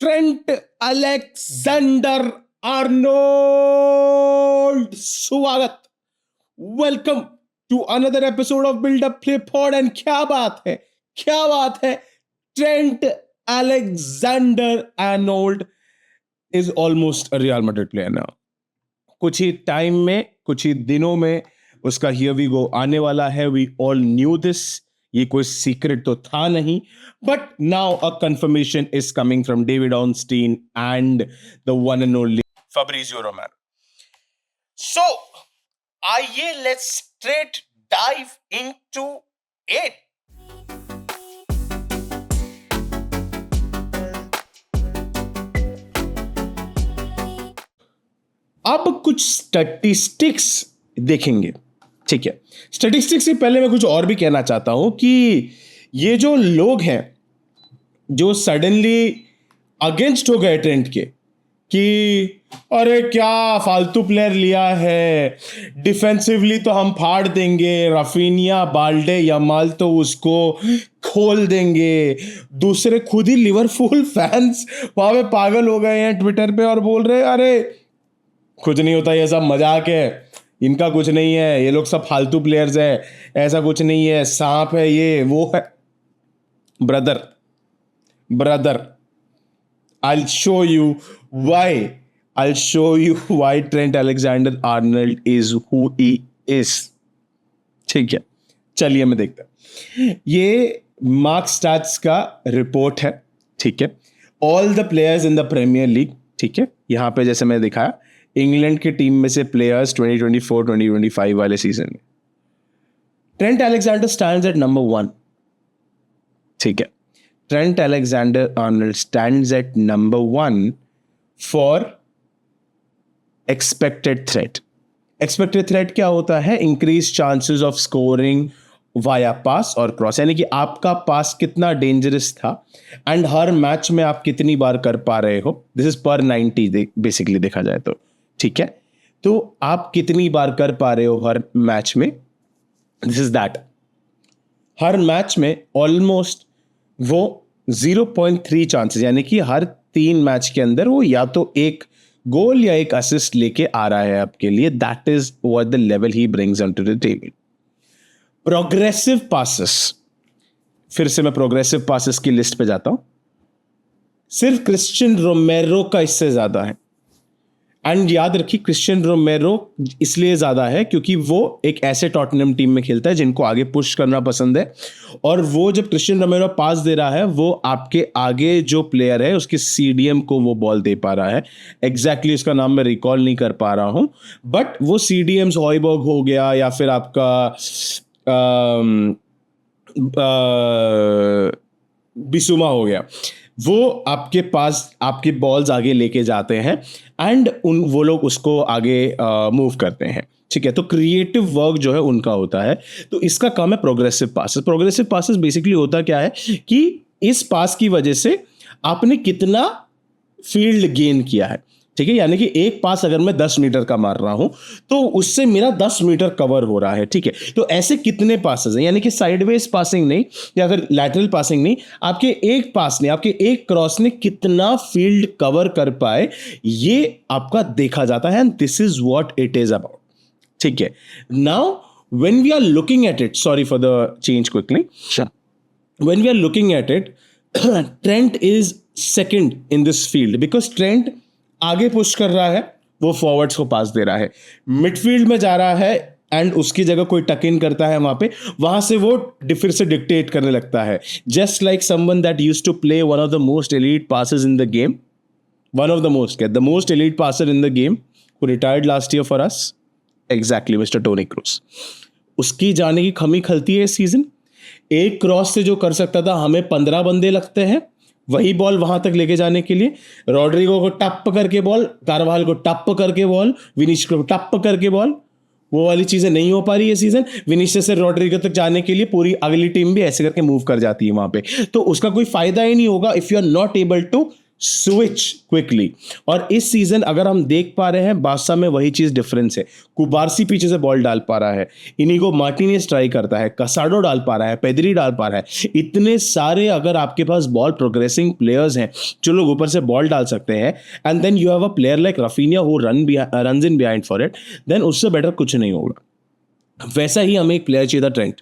Trent Alexander Arnold स्वागत। Welcome to another episode of build up play pod. And क्या बात है Trent Alexander Arnold is almost a Real Madrid player now. कुछ ही time में, कुछ ही दिनों में उसका हियर वी गो आने वाला है। वी ऑल न्यू दिस, ये कोई सीक्रेट तो था नहीं, but now a confirmation is coming from David Ornstein and the one and only Fabrizio Romano. So आइए let's straight dive into it. अब कुछ स्टैटिस्टिक्स देखेंगे, ठीक है। स्टैटिस्टिक्स से पहले मैं कुछ और भी कहना चाहता हूं कि ये जो लोग हैं जो सडनली अगेंस्ट हो गए ट्रेंट के कि अरे क्या फालतू प्लेयर लिया है, डिफेंसिवली तो हम फाड़ देंगे, रफीनिया, बाल्डे, यमाल तो उसको खोल देंगे। दूसरे खुद ही लिवरपूल फैंस वहां पे पागल हो गए हैं ट्विटर पे और बोल रहे अरे कुछ नहीं होता, ये सब मजाक है, इनका कुछ नहीं है, ये लोग सब फालतू प्लेयर्स है, ऐसा कुछ नहीं है, सांप है, ये वो है। Brother I'll show you why Trent Alexander-Arnold is who he is। ठीक है, चलिए मैं देखता हूं। ये मार्क स्टैट्स का रिपोर्ट है, ठीक है। All the players in the Premier League, ठीक है। यहां पे जैसे मैंने दिखाया इंग्लैंड की टीम में से प्लेयर्स 2024-2025 वाले सीजन में Trent Alexander stands at number 1, ठीक है। Trent Alexander Arnold stands at number 1 for expected threat. Expected threat क्या होता है? Increase chances of scoring via pass और क्रॉस, यानी कि आपका पास कितना डेंजरस था एंड हर मैच में आप कितनी बार कर पा रहे हो। दिस इज पर 90 बेसिकली देखा जाए तो, ठीक है। तो आप कितनी बार कर पा रहे हो हर मैच में, this is that. Her match में ऑलमोस्ट वो 0.3 चांसेस, यानी कि हर 3 मैच के अंदर वो या तो एक गोल या एक असिस्ट लेके आ रहा है आपके लिए। That is what the level he brings on to the table. Progressive passes, फिर से मैं प्रोग्रेसिव पासेस की लिस्ट पे जाता हूं। सिर्फ क्रिस्टियन रोमेरो का इससे ज्यादा है। एंड याद रखिए क्रिस्टियन रोमेरो इसलिए ज्यादा है क्योंकि वो एक ऐसे टॉटनहम टीम में खेलता है जिनको आगे पुश करना पसंद है, और वो जब क्रिस्टियन रोमेरो पास दे रहा है वो आपके आगे जो प्लेयर है उसके सीडीएम को वो बॉल दे पा रहा है। एग्जैक्टली उसका नाम मैं रिकॉल नहीं कर पा रहा हूं, बट वो सीडीएम्स हॉयबर्ग हो गया या फिर आपका बिसुमा हो गया, वो आपके पास आपके बॉल्स आगे लेके जाते हैं एंड वो लोग उसको आगे मूव करते हैं, ठीक है। तो क्रिएटिव वर्क जो है उनका होता है। तो इसका काम है progressive passes. Progressive passes basically होता क्या है कि इस पास की वजह से आपने कितना फील्ड गेन किया है, ठीक है। यानी कि एक पास अगर मैं 10 मीटर का मार रहा हूं तो उससे मेरा 10 मीटर कवर हो रहा है, ठीक है। तो ऐसे कितने पासेस हैं, यानी कि साइडवेज पासिंग नहीं या फिर लैटरल पासिंग नहीं, आपके एक पास ने, आपके एक क्रॉस ने कितना फील्ड कवर कर पाए, ये आपका देखा जाता है। And this is what it is about, ठीक है। Now when we are looking at it, sorry for the change quickly, when we are looking at it, Trent is second in this field because Trent आगे push कर रहा है, वो forwards को पास दे रहा है, मिडफील्ड में जा रहा है एंड उसकी जगह कोई टक इन करता है वहां से वो फिर से डिक्टेट करने लगता है। Just like someone that used to play one of the most elite passes in the game, one of the most elite passer in the game who retired last year for us, exactly mister Toni Kroos. उसकी जाने की खमी खलती है इस season. एक cross से जो कर सकता था हमें 15 बंदे लगते हैं वही बॉल वहां तक लेके जाने के लिए। रॉड्रिगो को टप करके बॉल, कारवाल को टप करके बॉल, विनीशियस को टप करके बॉल, वो वाली चीजें नहीं हो पा रही है सीजन। विनीशियस से रॉड्रिगो तक जाने के लिए पूरी अगली टीम भी ऐसे करके मूव कर जाती है वहां पे, तो उसका कोई फायदा ही नहीं होगा if you are not able to switch quickly. और इस सीजन अगर हम देख पा रहे हैं, बादशाह में वही चीज डिफरेंस है। कुबारसी पीछे से बॉल डाल पा रहा है, इनिगो मार्टिनेज ट्राई करता है, कसाडो डाल पा रहा है, पेदरी डाल पा रहा है। इतने सारे अगर आपके पास बॉल प्रोग्रेसिंग प्लेयर्स हैं जो लोग ऊपर से बॉल डाल सकते हैं, and then you have a player like Raphinha who run in behind for it, then उससे बेटर कुछ नहीं होगा। वैसा ही हमें एक प्लेयर चाहिए था, Trent.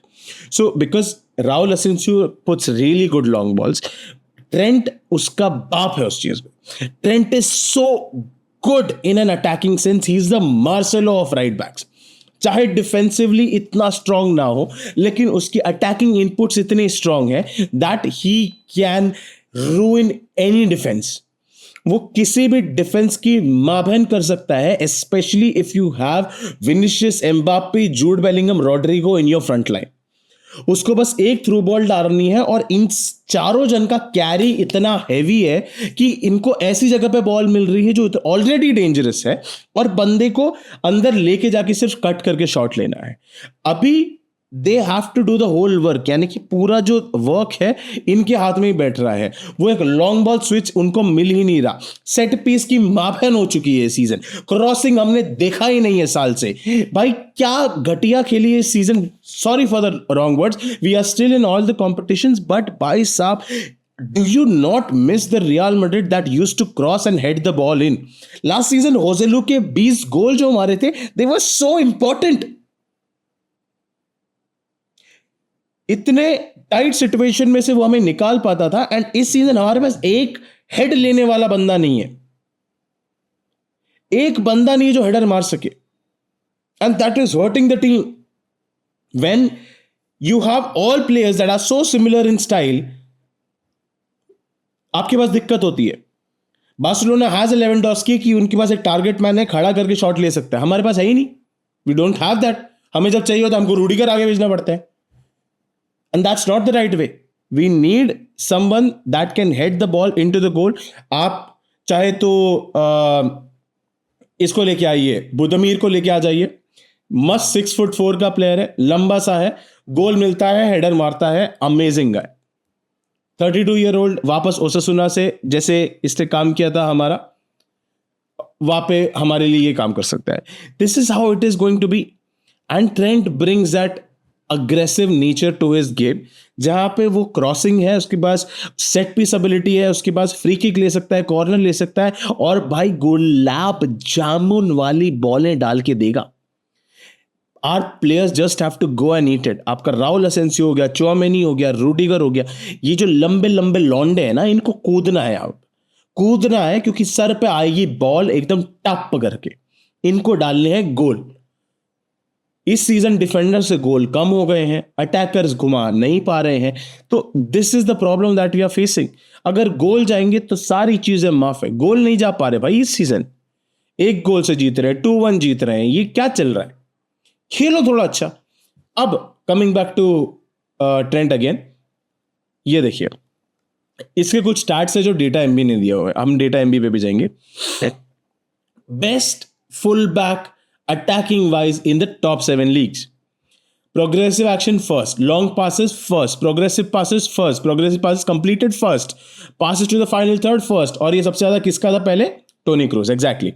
So because Raul Asencio puts really good long balls, Trent उसका बाप है उस चीज में। Trent is so good in an attacking sense, he is the Marcelo of right backs. चाहे डिफेंसिवली इतना स्ट्रांग ना हो, लेकिन उसकी अटैकिंग इनपुट्स इतने स्ट्रांग है that he can ruin any defence. वो किसी भी डिफेंस की मां बहन कर सकता है, specially if you have Vinicius, Mbappe, Jude Bellingham, Rodrigo in your front line. उसको बस एक थ्रू बॉल डालनी है, और इन चारों जन का कैरी इतना हैवी है कि इनको ऐसी जगह पे बॉल मिल रही है जो ऑलरेडी डेंजरस है, और बंदे को अंदर लेके जाके सिर्फ कट करके शॉट लेना है। अभी they have to do the whole work, यानी कि पूरा जो वर्क है इनके हाथ में ही बैठ रहा है। वो एक लॉन्ग बॉल स्विच उनको मिल ही नहीं रहा। सेट पीस की मापन हो चुकी है सीजन, क्रॉसिंग हमने देखा ही नहीं है साल से। भाई क्या घटिया खेली है season, sorry for the wrong words, we are still in all the competitions, but भाई साहब, do you not miss the Real Madrid that used to cross and head the ball in? Last season Joselu के 20 गोल जो हमारे थे, they were so important. इतने tight situation में से वो हमें निकाल पाता था, एंड इस सीजन हमारे पास एक हेड लेने वाला बंदा नहीं है, एक बंदा नहीं है जो हेडर मार सके, and that is hurting the team. When you have all players that are so similar in style, आपके पास दिक्कत होती है। बार्सिलोना हैज लेवेंडोस्की कि उनके पास एक टारगेट मैन है, खड़ा करके शॉट ले सकता है, हमारे पास है ही नहीं। We don't have that. हमें जब चाहिए होता है हमको रूडिगर आगे भेजना पड़ता है, and that's not the right way. We need someone that can head the ball into the goal. आप चाहे तो इसको लेके आइए, बुदमीर को लेके आ जाइए, मस्त 6'4" का प्लेयर है, लंबा सा है, गोल मिलता है, हेडर मारता है, अमेजिंग गाय। 32-year-old वापस ओसासुना से जैसे इसने काम किया था हमारा, वहां पे हमारे लिए ये काम कर सकता है। This is how it is going to be, and Trent brings that aggressive nature to his game, जहां पे वो क्रॉसिंग है, उसके पास सेट पीस एबिलिटी है, उसके पास फ्री किक ले सकता है, कॉर्नर ले सकता है, और भाई गुलाब जामुन वाली बॉलें डाल के देगा। Our players just have to go and eat it. आपका राहुल असेंसियो हो गया, चौमेनी हो गया, रूडिगर हो गया, ये जो लंबे लंबे लौंडे हैं ना, इनको कूदना है, आप कूदना है, क्योंकि सर पे आएगी बॉल एकदम टप करके, इनको डालने हैं गोल। इस सीजन डिफेंडर से गोल कम हो गए हैं, अटैकर्स घुमा नहीं पा रहे हैं, तो this is the problem that we are facing. अगर गोल जाएंगे तो सारी चीजें माफ है, गोल नहीं जा पा रहे भाई इस सीजन, एक गोल से जीत रहे हैं, 2-1 जीत रहे हैं, ये क्या चल रहा है? खेलो थोड़ा अच्छा। अब coming back to Trent again, ये देखिए इसके कुछ स्टैट्स है जो डेटा एमबी ने दिया हुआ है, हम डेटा एमबी पे भी जाएंगे। Best full back attacking wise in the top 7 leagues. Progressive action first, long passes first, progressive passes completed first, passes to the final third first, और ये सबसे ज्यादा किसका था पहले? Toni Kroos, exactly.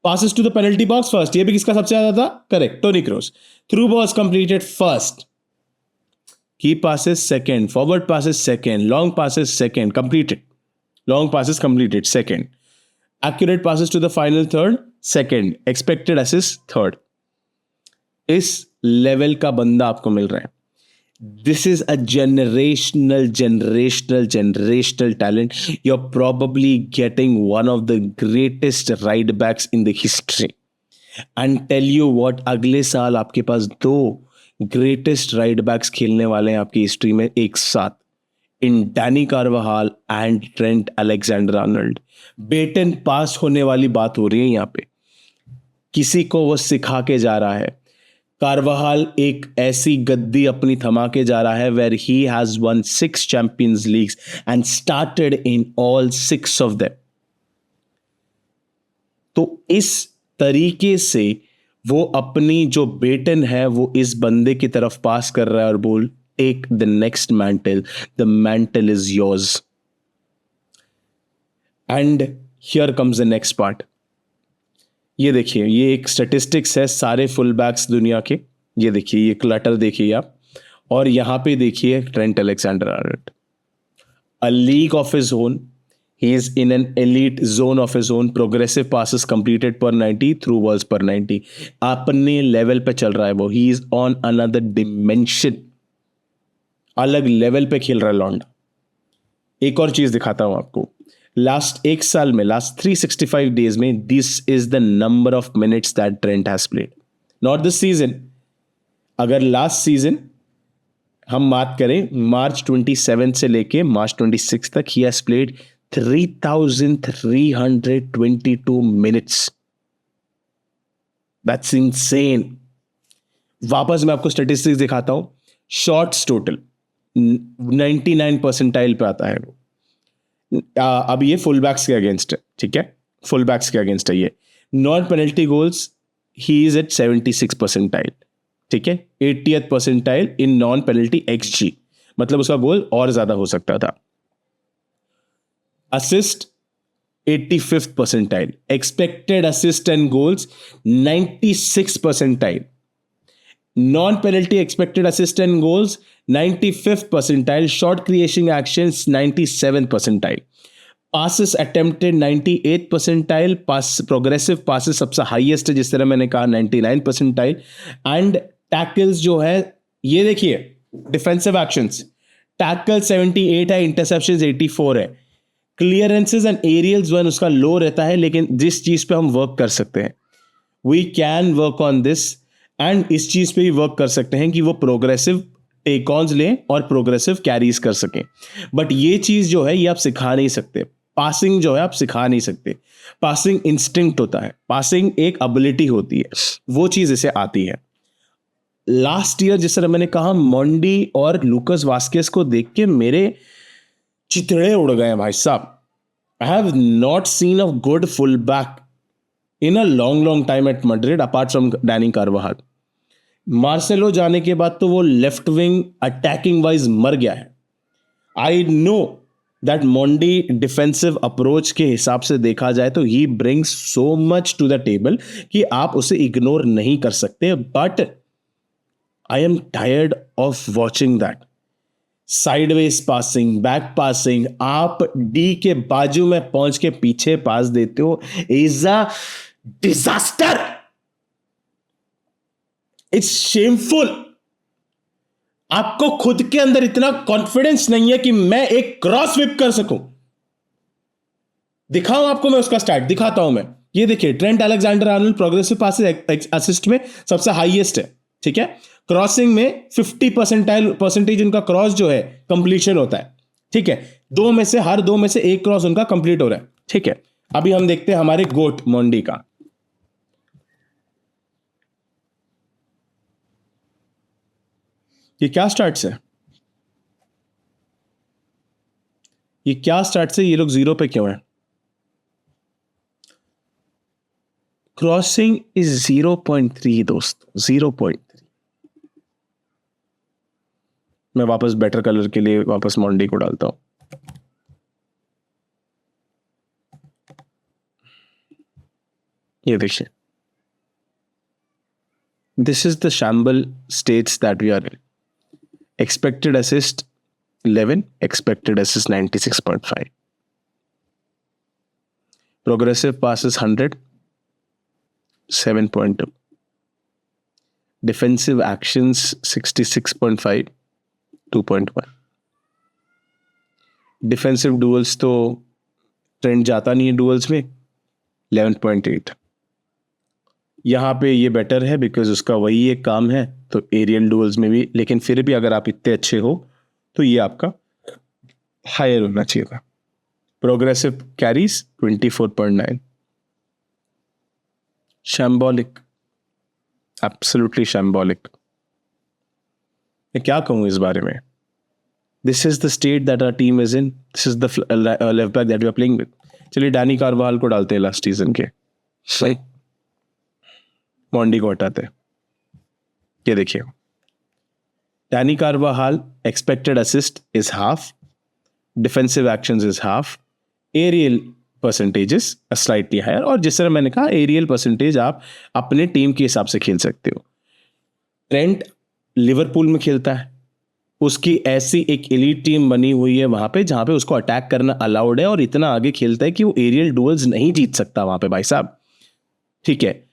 Passes to the penalty box first, ये भी किसका सबसे ज्यादा था? Correct, Toni Kroos. Through balls completed first, key passes second, forward passes second, long passes second, completed, long passes completed second, accurate passes to the final third second, expected assist third. इस level का बंदा आपको मिल रहा है। This is a generational talent. You are probably getting one of the greatest right backs in the history, and tell you what, अगले साल आपके पास 2 ग्रेटेस्ट राइट बैक्स खेलने वाले हैं आपकी हिस्ट्री में एक साथ, in Dani Carvajal and Trent Alexander Arnold. Baton pass होने वाली बात हो रही है यहां पे, किसी को वो सिखा के जा रहा है। कार्वाहाल एक ऐसी गद्दी अपनी थमा के जा रहा है where he has won 6 Champions Leagues and started in all 6 of them. तो इस तरीके से वो अपनी जो बेटन है वो इस बंदे की तरफ पास कर रहा है और बोल, take the next mantle, the mantle is yours. And here comes the next part. ये देखिए, ये एक स्टेटिस्टिक्स है सारे फुल बैक्स दुनिया के। ये देखिए, ये क्लटर देखिए आप, और यहाँ पे देखिए Trent Alexander Arnold, a league of his own. He is in an elite zone of his own. Progressive passes completed per 90, through balls per 90. अपने लेवल पे चल रहा है वो. He is on another dimension. अलग लेवल पे खेल रहा है लॉन्डा. एक और चीज दिखाता हूं आपको. लास्ट एक साल में, लास्ट 365 डेज में, this is the number of minutes that Trent has played. Not this season. अगर लास्ट सीजन हम बात करें मार्च 27 से लेके मार्च 26 तक, he has played 3,322 minutes. That's insane. वापस मैं आपको स्टैटिस्टिक्स दिखाता हूं. शॉट्स टोटल 99 परसेंटाइल पे आता है वो. अब ये फुल बैक्स के अगेंस्ट है, ठीक है, फुल बैक्स के अगेंस्ट है ये. Non penalty goals he is at 76 percentile, ठीक है, 80th percentile in non penalty XG, मतलब उसका गोल और ज्यादा हो सकता था. Assist 85th percentile, expected assist and goals 96 percentile, non penalty expected assist and goals 95th percentile, shot creation actions 97 percentile, passes attempted 98 percentile, pass progressive passes सबसे highest है जिस तरह मैंने कहा 99 परसेंटाइल, एंड टैकल्स जो है ये देखिए, डिफेंसिव एक्शंस टैकल 78 है, इंटरसेप्शंस 84 है, क्लियरेंसेस एंड एरियल्स 1 उसका लो रहता है, लेकिन जिस चीज पे हम वर्क कर सकते हैं, we can work on this, and इस चीज पे भी वर्क कर सकते हैं कि वो प्रोग्रेसिव टेक ऑन्स लें और प्रोग्रेसिव कैरीज कर सकें. बट ये चीज जो है ये आप सिखा नहीं सकते. पासिंग जो है आप सिखा नहीं सकते. पासिंग इंस्टिंक्ट होता है, पासिंग एक एबिलिटी होती है, वो चीज इसे आती है. लास्ट ईयर जिस तरह मैंने कहा, मोंडी और लूकस वास्केस को देख के मेरे चितड़े उड़ गए भाई साहब. I have not seen a good full back in a long time at Madrid apart from Dani Carvajal. Marcelo जाने के बाद तो वो लेफ्ट विंग अटैकिंग वाइज मर गया है. आई नो दैट मोंडी डिफेंसिव अप्रोच के हिसाब से देखा जाए तो he brings so much to the table कि आप उसे इग्नोर नहीं कर सकते. But I am tired of watching that sideways passing, back passing. आप डी के बाजू में पहुंच के पीछे पास देते हो. Is a disaster. It's shameful. आपको खुद के अंदर इतना कॉन्फिडेंस नहीं है कि मैं एक क्रॉस विप कर सकूं. दिखाऊं आपको मैं उसका स्टैट दिखाता हूं मैं. ये देखिए, Trent Alexander Arnold progressive passes assist में सबसे हाईएस्ट है, ठीक है. क्रॉसिंग में 50 परसेंटेज उनका क्रॉस जो है कंप्लीशन होता है, ठीक है. हर दो में से एक क्रॉस उनका कंप्लीट हो रहा है, ठीक है. अभी हम देखते हैं हमारे गोट मोंडी का. ये क्या स्टार्ट है, ये क्या स्टार्ट से, ये लोग 0 पे क्यों है. क्रॉसिंग इज 0.3 दोस्त, 0.3. मैं वापस बेटर कलर के लिए वापस मोंडी को डालता हूं. ये देखिए, this is the shamble stats that we are in. Expected assist 11, expected assist 96.5, progressive passes 100, 7.2, defensive actions 66.5, 2.1. Defensive duels तो ट्रेंड जाता नहीं है डुअल्स में, 11.8. यहां पे ये बेटर है बिकॉज उसका वही एक काम है, तो एरियल डुअल्स में भी, लेकिन फिर भी अगर आप इतने अच्छे हो तो ये आपका हायर होना चाहिए था. Progressive carries 24.9. Shambolic, absolutely shambolic. मैं क्या कहूं इस बारे में. This is the state that our team is in. This is the left back that we are playing with. चलिए डैनी कार्वाहाल को डालते हैं लास्ट सीजन के, सही, मोंडी को हटाते हैं. ये देखिए, Dani Carvajal expected assist is half, defensive actions is half, aerial percentage is slightly higher, और जिस तरह मैंने कहा एरियल परसेंटेज आप अपने टीम के हिसाब से खेल सकते हो। ट्रेंट लिवरपूल में खेलता है, उसकी ऐसी एक एलीट टीम बनी हुई है वहां पे जहां पे उसको अटैक करना अलाउड है, और इतना आगे खेलता है कि वो एरियल डुअल्स नहीं जीत सकता वहां पे भाई साहब। ठीक है,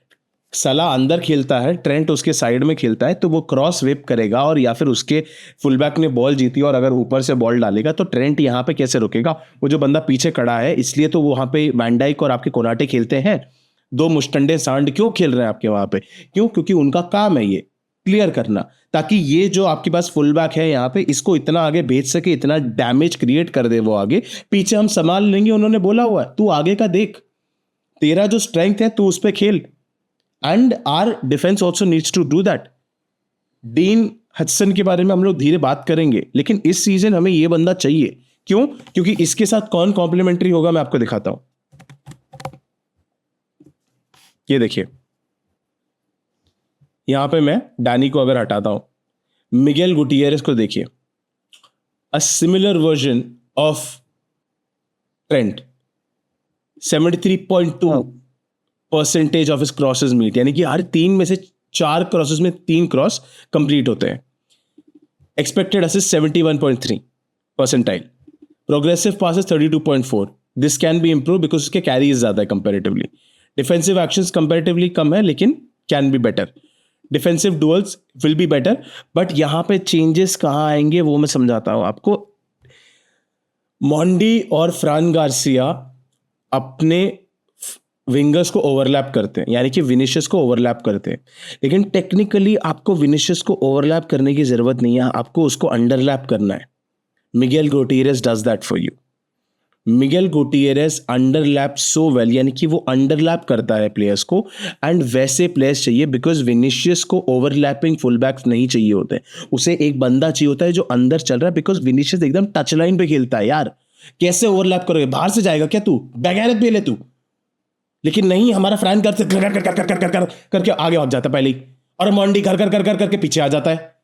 सलाह अंदर खेलता है, ट्रेंट उसके साइड में खेलता है, तो वो क्रॉस वेप करेगा और या फिर उसके फुलबैक ने बॉल जीती और अगर ऊपर से बॉल डालेगा तो ट्रेंट यहाँ पे कैसे रुकेगा? वो जो बंदा पीछे खड़ा है, इसलिए तो वहां पे वैन डाइक और आपके कोनाटे खेलते हैं। दो मुस्टंडे सांड क्यों खेल रहे हैं आपके वहां पे? क्यों? क्योंकि उनका काम है ये क्लियर करना, ताकि ये जो आपके पास फुल बैक है यहाँ पे, इसको इतना आगे भेज सके, इतना डैमेज क्रिएट कर दे वो आगे, पीछे हम संभाल लेंगे। उन्होंने बोला हुआ है तू आगे का देख, तेरा जो स्ट्रेंथ है तू उस पर खेल, and our defence also needs to do that. Dean Huijsen के बारे में हम लोग धीरे बात करेंगे, लेकिन इस सीजन हमें ये बंदा चाहिए। क्यों? क्योंकि इसके साथ कौन कॉम्प्लीमेंट्री होगा मैं आपको दिखाता हूं। ये देखिए, यहां पे मैं डैनी को अगर हटाता हूं, मिगेल गुटियरेस को देखिए, a similar version of Trent, 73.2% of his crosses meet, यानी कि हर 3 में से 4 क्रॉसेस में 3 क्रॉस कंप्लीट होते हैं। Expected assist 71.3 percentile, progressive passes 32.4, this can be improve because उसके कैरीज ज्यादा है कंपेरेटिवली। डिफेंसिव एक्शंस कंपेरेटिवली कम है लेकिन can be better. Defensive duels will be better, but यहां पे चेंजेस कहां आएंगे वो मैं समझाता हूं आपको। मॉन्डी और फ्रान गार्सिया अपने विंगर्स को ओवरलैप करते हैं, यानी कि विनिशियस को ओवरलैप करते हैं, लेकिन टेक्निकली आपको विनिशियस को ओवरलैप करने की जरूरत नहीं है, आपको उसको अंडरलैप करना है। Miguel Gutierrez does that for you. Miguel Gutierrez underlap so well, यानी कि वो अंडरलैप करता है प्लेयर्स को, एंड वैसे प्लेयर्स चाहिए, बिकॉज विनिशियस को ओवरलैपिंग फुलबैक्स नहीं चाहिए होते, उसे एक बंदा चाहिए होता है जो अंदर चल रहा है, बिकॉज विनिशियस एकदम टच लाइन पे खेलता है यार। कैसे ओवरलैप करोगे? बाहर से जाएगा क्या तू? बगैरत पे ले तू। लेकिन नहीं, हमारा फ्रैंक करते करके आगे भाग जाता है पहले ही, और मॉन्डी कर कर कर कर करके पीछे आ जाता है।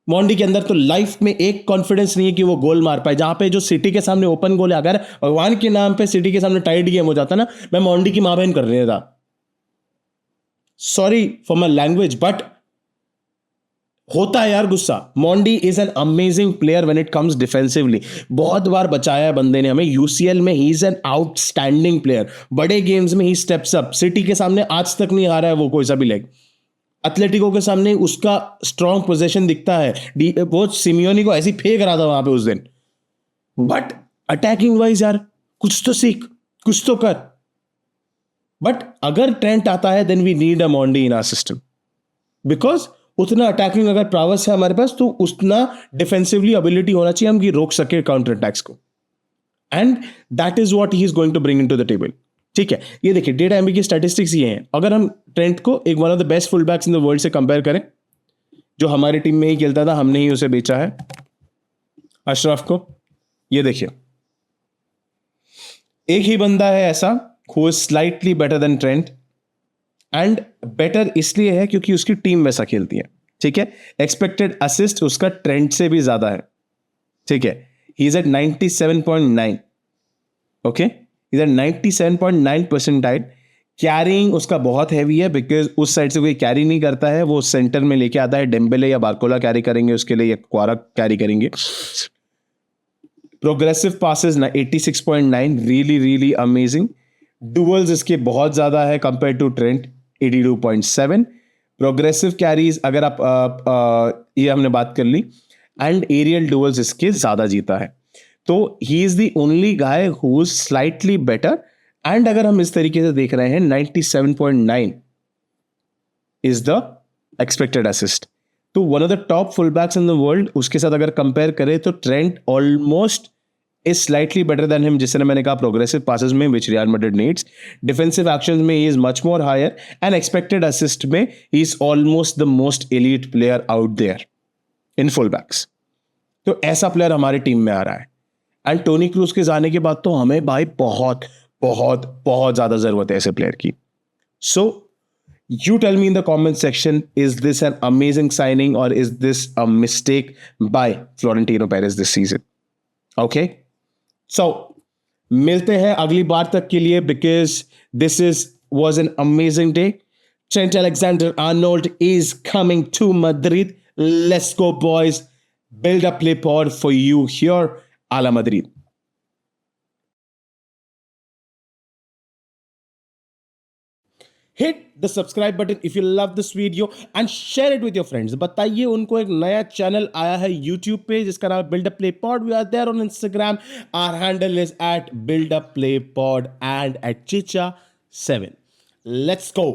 मॉन्डी के अंदर तो लाइफ में एक कॉन्फिडेंस नहीं है कि वो गोल मार पाए। जहां पे जो सिटी के सामने ओपन गोल है, अगर भगवान के नाम पे सिटी के सामने टाइट गेम हो जाता ना, मैं मॉन्डी की मां बहन कर रहा था। Sorry for my language, but होता है यार गुस्सा। Maundy is an amazing player when it comes defensively, बहुत बार बचाया है बंदे ने हमें। यूसीएल में he is an outstanding player, बड़े गेम्स में ही स्टेप्स अप। सिटी के सामने आज तक नहीं हारा है वो कोई सा भी लेग। एथलेटिको के सामने उसका स्ट्रॉन्ग पोजीशन दिखता है, वो सिमियोनी को ऐसी फेंक रहा था वहां पे उस दिन। बट अटैकिंग वाइज यार कुछ तो सीख, कुछ तो कर। बट अगर ट्रेंट आता है then we need a Mondy in our system, because उतना अटैकिंग अगर प्रावस है हमारे पास तो उतना डिफेंसिवली एबिलिटी होना चाहिए हम कि रोक सके काउंटर अटैक्स को, and that is what he is going to bring into the table. ठीक है, ये देखिए डेटा एमबी की स्टैटिस्टिक्स ये हैं। अगर हम ट्रेंट को एक one of the best full backs in the world से कंपेयर करें, जो हमारी टीम में ही खेलता था, हमने ही उसे बेचा है, अशरफ को, ये देखिए एक ही बंदा है ऐसा who is slightly better then Trent, and better इसलिए है क्योंकि उसकी टीम वैसा खेलती है। ठीक है, एक्सपेक्टेड असिस्ट उसका ट्रेंट से भी ज्यादा है। ठीक है, he is at 97.9, okay, is at 97.9 percentile. Carrying उसका बहुत हैवी है, बिकॉज उस साइड से कोई कैरी नहीं करता है, वो सेंटर में लेके आता है, डेम्बेले या बारकोला कैरी करेंगे उसके लिए, या क्वारा कैरी करेंगे। प्रोग्रेसिव पासेस ना 86.9, रियली रियली अमेजिंग। डुअल्स इसके बहुत ज्यादा है compare to Trent, 82.7। Progressive carries अगर आप ये हमने बात कर ली, एंड एरियल डुअल्स इसके ज्यादा जीता है। तो he is the only guy who is slightly better, and अगर हम इस तरीके से देख रहे हैं 97.9 इज द एक्सपेक्टेड असिस्ट, तो one of the top full backs in the world. उसके साथ अगर कंपेयर करें तो Trent almost is slightly better than him, जिसने मैंने कहा प्रोग्रेसिव पासेस में which Real Madrid needs, defensive actions में he is much more higher, and expected assist में he is almost the most elite player out there in full backs. तो ऐसा player हमारी team में आ रहा है, एंड टोनी क्रूज के जाने के बाद तो हमें भाई बहुत बहुत बहुत ज्यादा जरूरत है ऐसे प्लेयर की। सो you tell me in the comment section, is this an amazing signing or is this a mistake by Florentino Perez this season? Okay, so मिलते हैं अगली बार तक के लिए, because this is was an amazing day. Trent Alexander-Arnold is coming to Madrid. Let's go, boys. Build a play pod for you here, a la Madrid. Hit the subscribe button if you love this video and share it with your friends. बताइए उनको एक नया channel आया है YouTube पे जिसका नाम है Build a Play Pod. We are there on Instagram. Our handle is at Build a Play Pod and at Chicha7. Let's go.